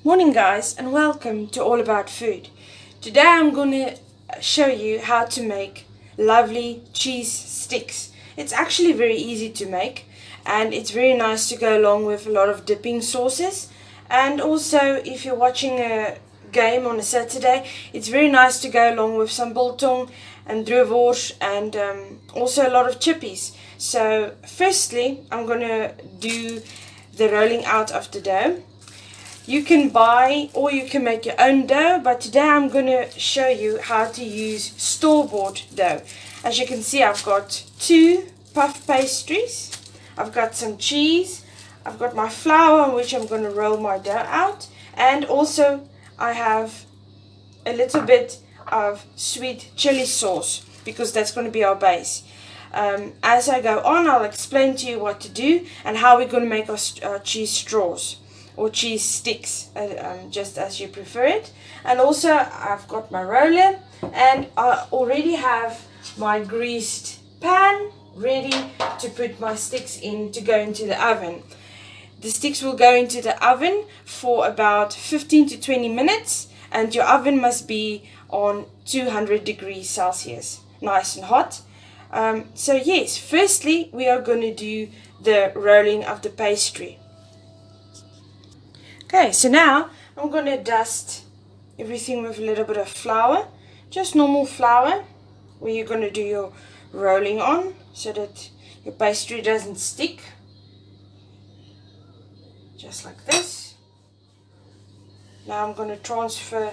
Morning guys, and welcome to All About Food. Today I'm going to show you how to make lovely cheese sticks. It's actually very easy to make, and it's very nice to go along with a lot of dipping sauces. And also, if you're watching a game on a Saturday, it's very nice to go along with some biltong and droewors and also a lot of chippies. So firstly, I'm going to do the rolling out of the dough. You can buy or you can make your own dough, but today I'm going to show you how to use store-bought dough. As you can see, I've got 2 puff pastries, I've got some cheese, I've got my flour on which I'm going to roll my dough out, and also I have a little bit of sweet chili sauce because that's going to be our base. As I go on, I'll explain to you what to do and how we're going to make our cheese straws or cheese sticks, just as you prefer it. And also I've got my roller, and I already have my greased pan ready to put my sticks in to go into the oven. The sticks will go into the oven for about 15 to 20 minutes, and your oven must be on 200 degrees Celsius, nice and hot. So yes, firstly we are going to do the rolling of the pastry. Okay, so now I'm going to dust everything with a little bit of flour, just normal flour, where you're going to do your rolling on so that your pastry doesn't stick. Just like this. Now I'm going to transfer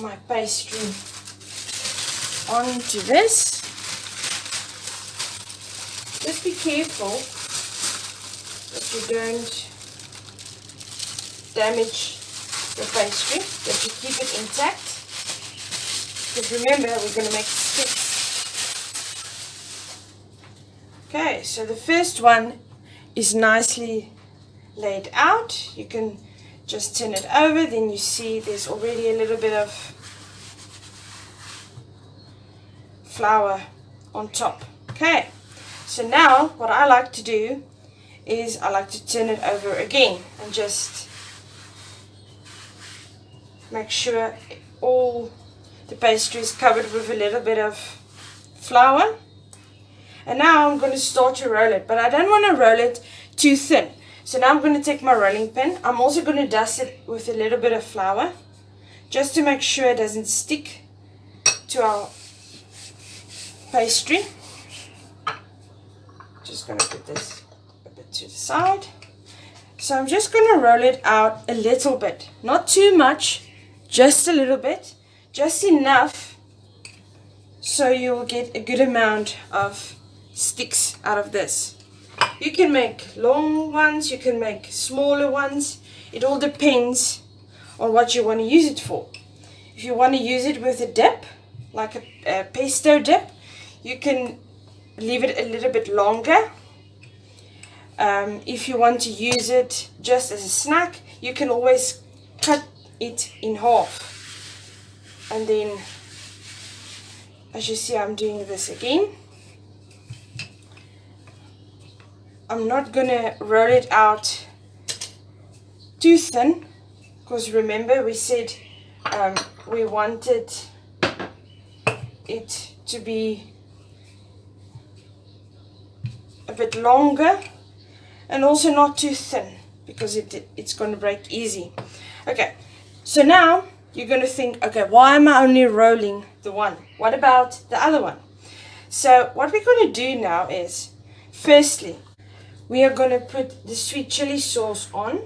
my pastry onto this. Just be careful that you don't damage the pastry, that you keep it intact, because remember we're going to make sticks. Okay, so the first one is nicely laid out. You can just turn it over, then you see there's already a little bit of flour on top. Okay, so now what I like to do is I like to turn it over again and just make sure all the pastry is covered with a little bit of flour. And now I'm going to start to roll it, but I don't want to roll it too thin. So now I'm going to take my rolling pin. I'm also going to dust it with a little bit of flour, just to make sure it doesn't stick to our pastry. Just going to put this a bit to the side. So I'm just going to roll it out a little bit, not too much, just a little bit, just enough so you will get a good amount of sticks out of this. You can make long ones, you can make smaller ones. It all depends on what you want to use it for. If you want to use it with a dip, like a pesto dip, you can leave it a little bit longer. If you want to use it just as a snack, you can always cut it in half. And then, as you see, I'm doing this again. I'm not going to roll it out too thin, because remember we said we wanted it to be a bit longer, and also not too thin, because it's going to break easy. Okay, so now you're going to think, okay, why am I only rolling the one? What about the other one? So what we're going to do now is, firstly, we are going to put the sweet chili sauce on,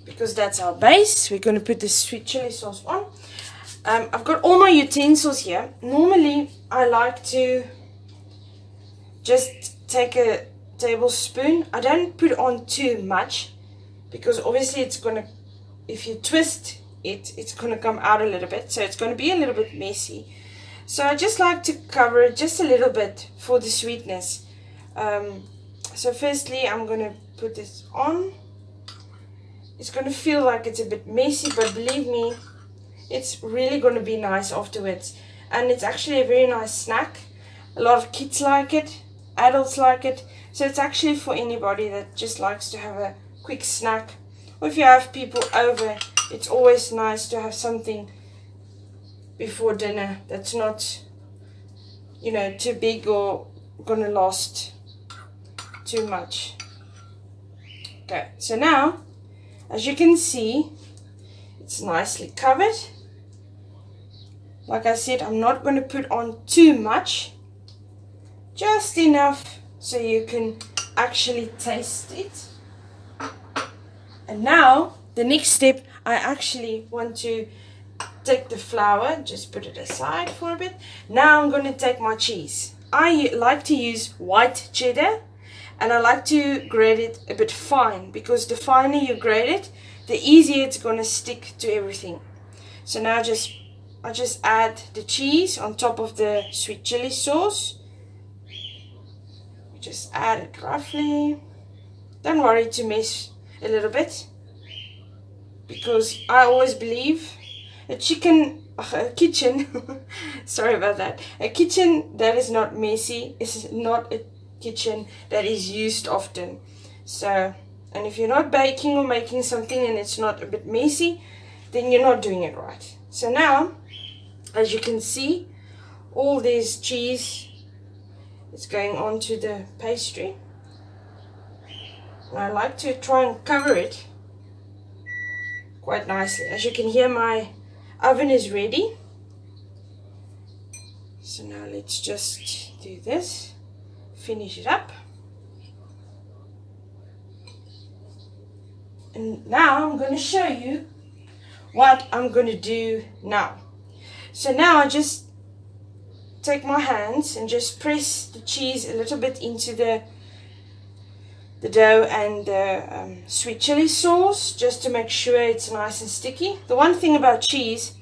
because that's our base. We're going to put the sweet chili sauce on. I've got all my utensils here. Normally I like to just take a tablespoon. I don't put on too much, because obviously it's going to, if you twist it, it's going to come out a little bit, so it's going to be a little bit messy. So I just like to cover it just a little bit for the sweetness. So firstly I'm going to put this on. It's going to feel like it's a bit messy, but believe me, it's really going to be nice afterwards. And it's actually a very nice snack. A lot of kids like it, adults like it. So it's actually for anybody that just likes to have a quick snack or if you have people over, it's always nice to have something before dinner that's not, you know, too big or gonna last too much. Okay, so now, as you can see, it's nicely covered. Like I said, I'm not going to put on too much, just enough so you can actually taste it. And now, the next step, I actually want to take the flour, just put it aside for a bit. Now I'm going to take my cheese. I like to use white cheddar, and I like to grate it a bit fine, because the finer you grate it, the easier it's going to stick to everything. So now I just add the cheese on top of the sweet chili sauce. Just add it roughly. Don't worry to mess a little bit, because I always believe a kitchen sorry about that, a kitchen that is not messy is not a kitchen that is used often. So, and if you're not baking or making something and it's not a bit messy, then you're not doing it right. So now, as you can see, all this cheese is going onto the pastry. And I like to try and cover it quite nicely. As you can hear, my oven is ready. So now let's just do this, finish it up. And now I'm going to show you what I'm going to do now. So now I just take my hands and just press the cheese a little bit into the dough and the sweet chili sauce, just to make sure it's nice and sticky. The one thing about cheese,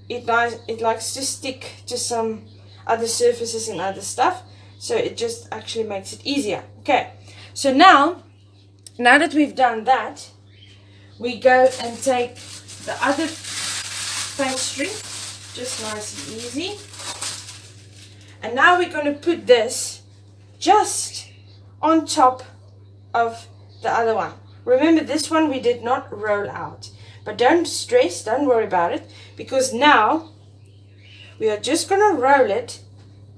it likes to stick to some other surfaces and other stuff, so it just actually makes it easier. Okay, so now that we've done that, we go and take the other pastry, just nice and easy. And now we're going to put this just on top of the other one. Remember, this one we did not roll out, but don't stress, don't worry about it, because now we are just going to roll it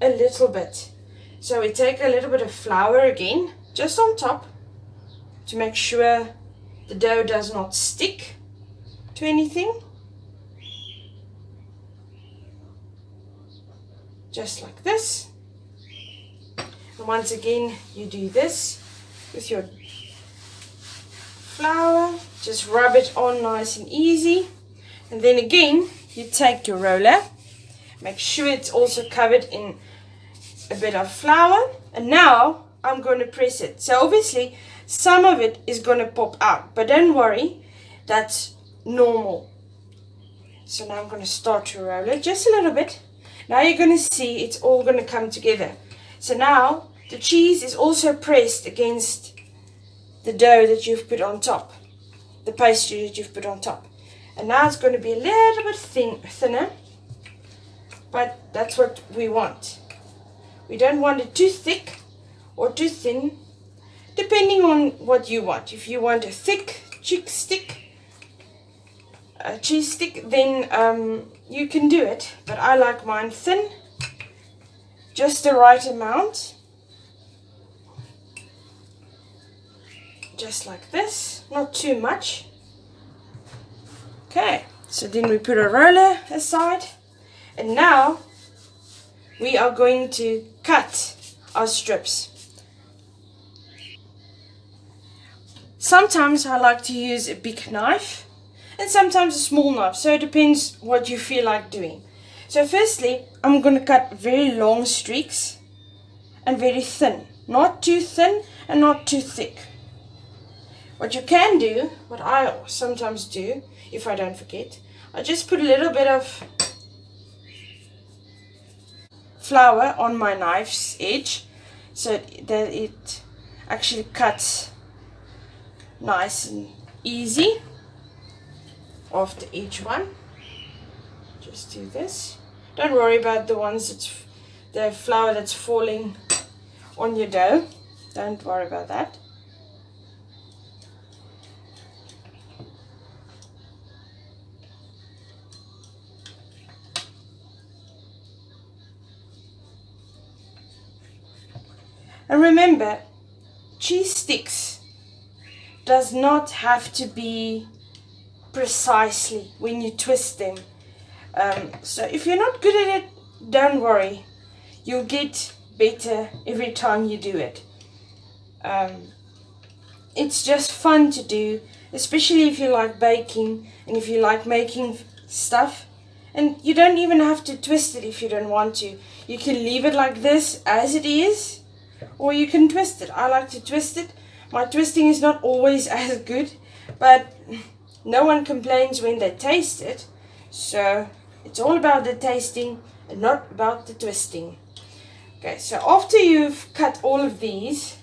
a little bit. So we take a little bit of flour again, just on top, to make sure the dough does not stick to anything. Just like this. And once again, you do this with your flour, just rub it on nice and easy. And then again, you take your roller, make sure it's also covered in a bit of flour, and now I'm going to press it. So obviously some of it is going to pop out, but don't worry, that's normal. So now I'm going to start to roll it just a little bit. Now you're going to see it's all going to come together. So now the cheese is also pressed against the dough that you've put on top, the pastry that you've put on top. And now it's going to be a little bit thinner, but that's what we want. We don't want it too thick or too thin, depending on what you want. If you want a thick cheese stick, then you can do it, but I like mine thin, just the right amount, just like this, not too much. Okay, so then we put a roller aside, and now we are going to cut our strips. Sometimes I like to use a big knife, and sometimes a small knife, so it depends what you feel like doing. So firstly, I'm going to cut very long streaks and very thin, not too thin and not too thick. What you can do, what I sometimes do, if I don't forget, I just put a little bit of flour on my knife's edge so that it actually cuts nice and easy after each one. Just do this. Don't worry about the ones the flour that's falling on your dough. Don't worry about that. And remember, cheese sticks does not have to be precisely when you twist them. So if you're not good at it, don't worry. You'll get better every time you do it. It's just fun to do, especially if you like baking and if you like making stuff. And you don't even have to twist it if you don't want to. You can leave it like this as it is, or you can twist it. I like to twist it. My twisting is not always as good, but no one complains when they taste it. So it's all about the tasting and not about the twisting. Okay, so after you've cut all of these,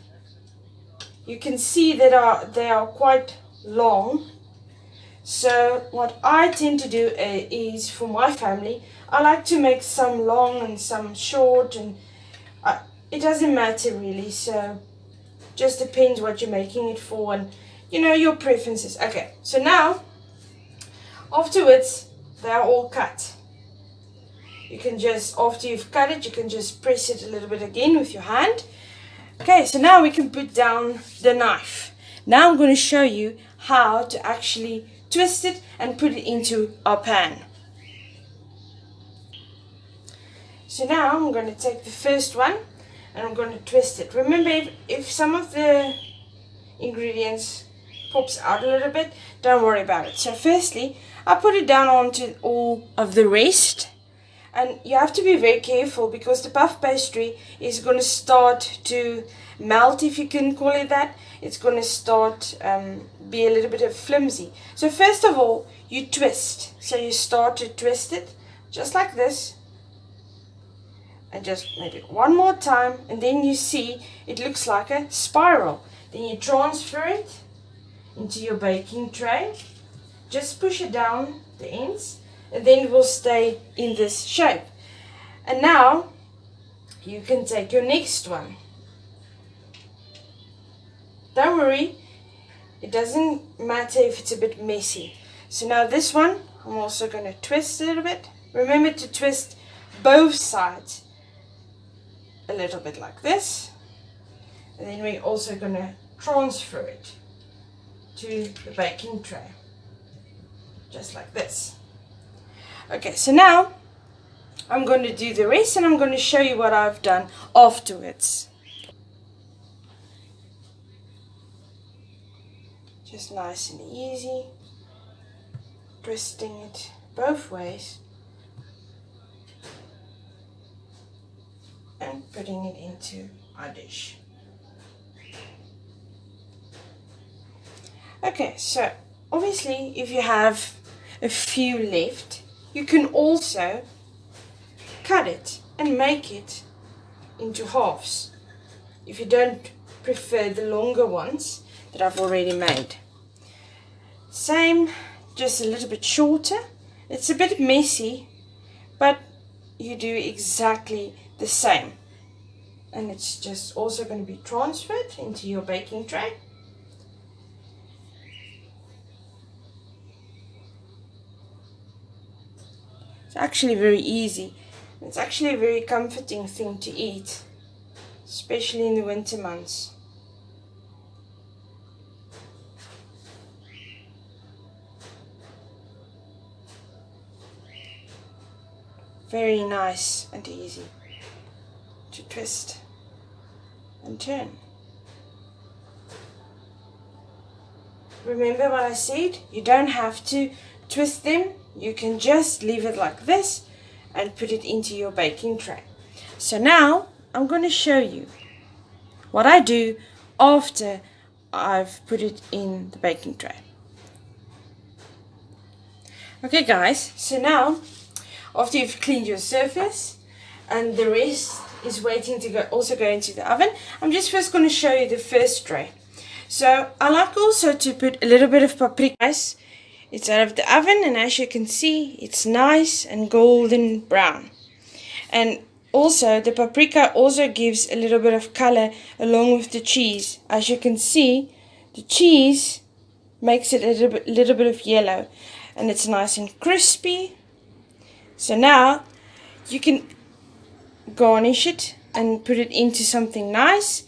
you can see that they are quite long. So what I tend to do is, for my family, I like to make some long and some short, and it doesn't matter really. So just depends what you're making it for and your preferences. Okay, so now afterwards they are all cut. You can just, after you've cut it, you can just press it a little bit again with your hand. Okay, so now we can put down the knife. Now I'm going to show you how to actually twist it and put it into our pan. So now I'm going to take the first one and I'm going to twist it. Remember, if some of the ingredients pops out a little bit, don't worry about it. So firstly, I put it down onto all of the rest. And you have to be very careful because the puff pastry is going to start to melt, if you can call it that. It's going to start be a little bit of flimsy. So first of all, you twist. So you start to twist it just like this. And just maybe one more time. And then you see it looks like a spiral. Then you transfer it into your baking tray. Just push it down the ends. And then it will stay in this shape. And now you can take your next one. Don't worry, it doesn't matter if it's a bit messy. So now this one, I'm also going to twist a little bit. Remember to twist both sides a little bit like this. And then we're also going to transfer it to the baking tray. Just like this. Okay, so now I'm going to do the rest and I'm going to show you what I've done afterwards. Just nice and easy, twisting it both ways and putting it into our dish. Okay, so obviously if you have a few left, you can also cut it and make it into halves if you don't prefer the longer ones that I've already made. Same, just a little bit shorter. It's a bit messy, but you do exactly the same. And it's just also going to be transferred into your baking tray. It's actually very easy. It's actually a very comforting thing to eat, especially in the winter months. Very nice and easy to twist and turn. Remember what I said? You don't have to twist them. You can just leave it like this and put it into your baking tray. So now I'm going to show you what I do after I've put it in the baking tray. Okay guys, so now after you've cleaned your surface and the rest is waiting to also go into the oven, I'm just first going to show you the first tray. So I like also to put a little bit of paprika. It's out of the oven and as you can see, it's nice and golden brown. And also the paprika also gives a little bit of color along with the cheese. As you can see, the cheese makes it a little bit of yellow and it's nice and crispy. So now you can garnish it and put it into something nice.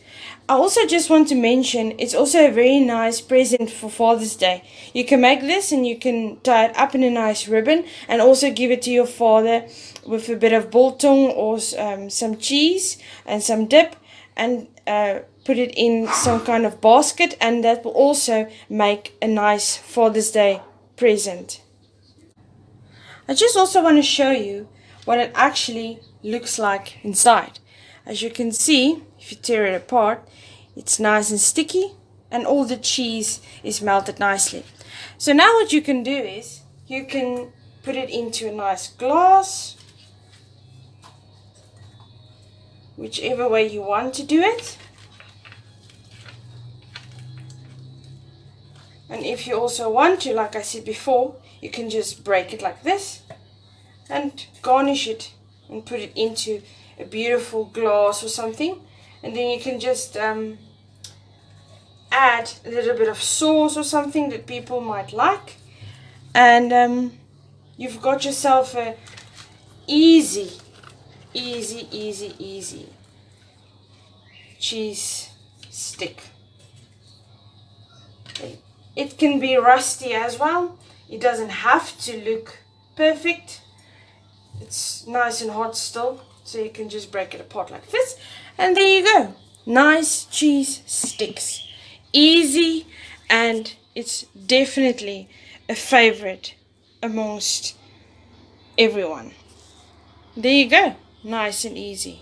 I also just want to mention it's also a very nice present for Father's Day. You can make this and you can tie it up in a nice ribbon and also give it to your father with a bit of biltong or some cheese and some dip, and put it in some kind of basket, and that will also make a nice Father's Day present. I just also want to show you what it actually looks like inside. As you can see, if you tear it apart, it's nice and sticky and all the cheese is melted nicely. So now what you can do is you can put it into a nice glass, whichever way you want to do it. And if you also want to, like I said before, you can just break it like this and garnish it and put it into a beautiful glass or something. And then you can just add a little bit of sauce or something that people might like. And you've got yourself a easy cheese stick. It can be rusty as well. It doesn't have to look perfect. It's nice and hot still, so you can just break it apart like this, and there you go. Nice cheese sticks. Easy, and it's definitely a favorite amongst everyone. There you go. Nice and easy.